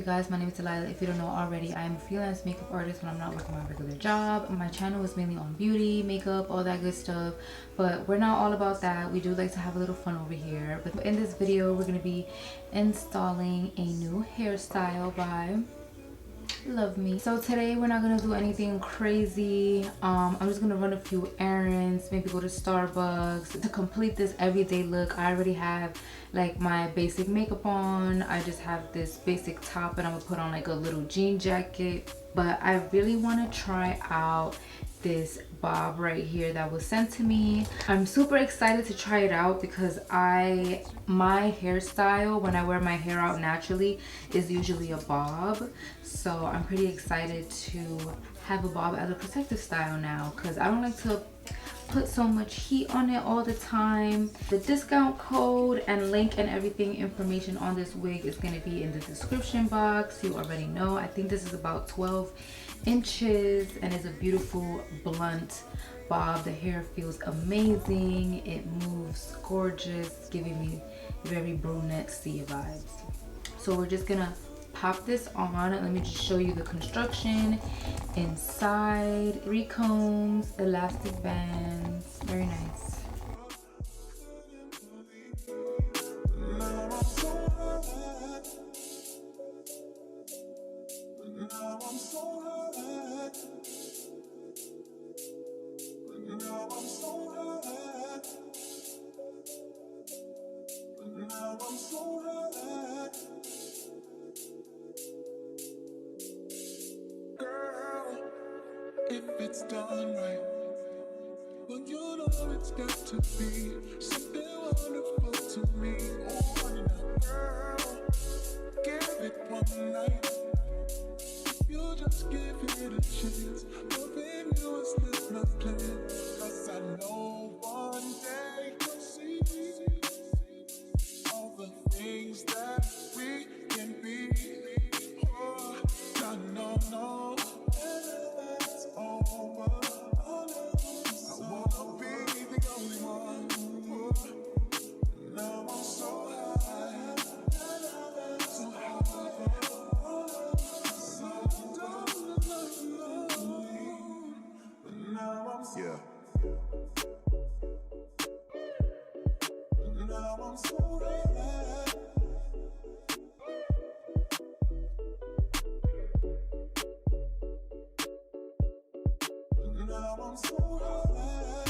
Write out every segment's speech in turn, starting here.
you guys? My name is Delilah. If you don't know already, I am a freelance makeup artist when I'm not working my regular job. My channel is mainly on beauty, makeup, all that good stuff, but we're not all about that. We do like to have a little fun over here. But in this video, we're going to be installing a new hairstyle by Luvme. So today we're not gonna do anything crazy. I'm just gonna run a few errands, maybe go to Starbucks. To complete this everyday look, I already have like my basic makeup on. I just have this basic top and I'm gonna put on like a little jean jacket. But I really want to try out this bob right here that was sent to me. I'm super excited to try it out because my hairstyle when I wear my hair out naturally is usually a bob. So I'm pretty excited to have a bob as a protective style now because I don't like to put so much heat on it all the time. The discount code and link and everything information on this wig is going to be in the description box. You already know. I think this is about 12 inches and is a beautiful blunt bob. The hair feels amazing. It moves gorgeous, giving me very brunette-y vibes. So we're just gonna pop this on. Let me just show you the construction inside. 3 combs, elastic bands, very nice. If it's done right, well, you know it's got to be something wonderful to me. Oh, now, girl, give it one night. If you just give it a chance, loving you is not my plan. 'Cause I know one day you'll see all the things that we can be. Oh, no. Yeah. Now I'm so glad. Now I'm so glad.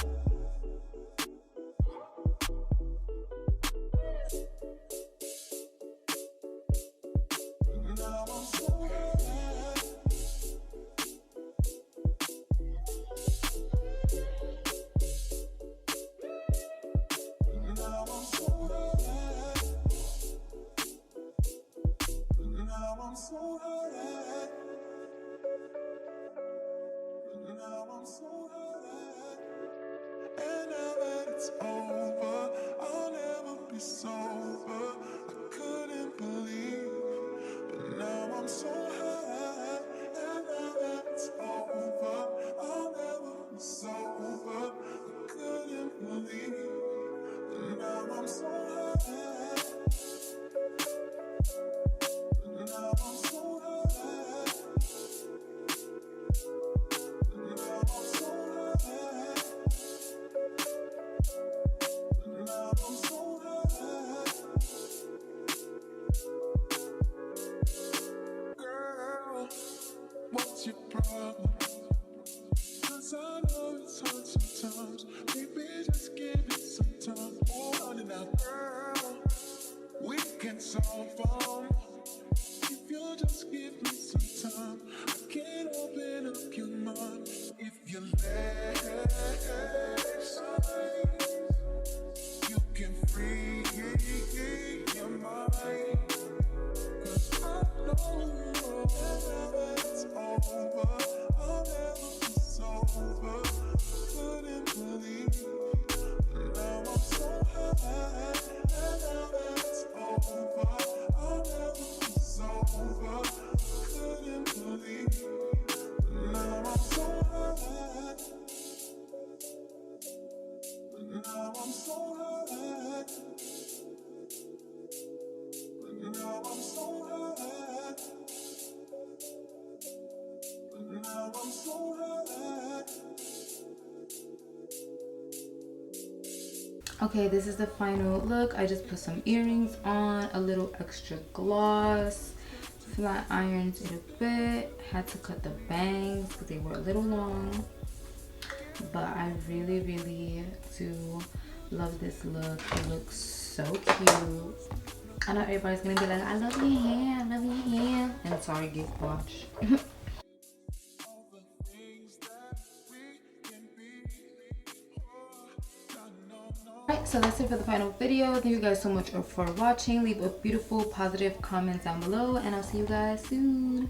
Now I'm so glad. Now I'm so glad. Now I'm so glad. Now I'm so glad. And now that it's over, I'll never be sober. I couldn't believe, but now I'm so high. And now that it's over, I'll never be sober. I couldn't believe, but now I'm so high. Now I'm so high. Now I'm so high. Now I'm so high. Girl, what's your problem? 'Cause I know it's hard sometimes. Maybe just give it some time. Oh, honey, now, girl, we can solve them. If you just give me some time, I can open up your mind. If you let you can free your mind. 'Cause I know it's over. I'll never be sober. Couldn't believe. Now I'm so high. And now that it's over, I'll never be sober. Couldn't believe. Now I'm so high. Now I'm so high. Now I'm so high. Okay, this is the final look. I just put some earrings on, a little extra gloss, flat ironed it a bit, had to cut the bangs because they were a little long, but I really do love this look. It looks so cute. I know everybody's gonna be like, I love your hair, I love your hair, and sorry, gift watch. Alright, so that's it for the final video. Thank you guys so much for watching. Leave a beautiful, positive comment down below, and I'll see you guys soon.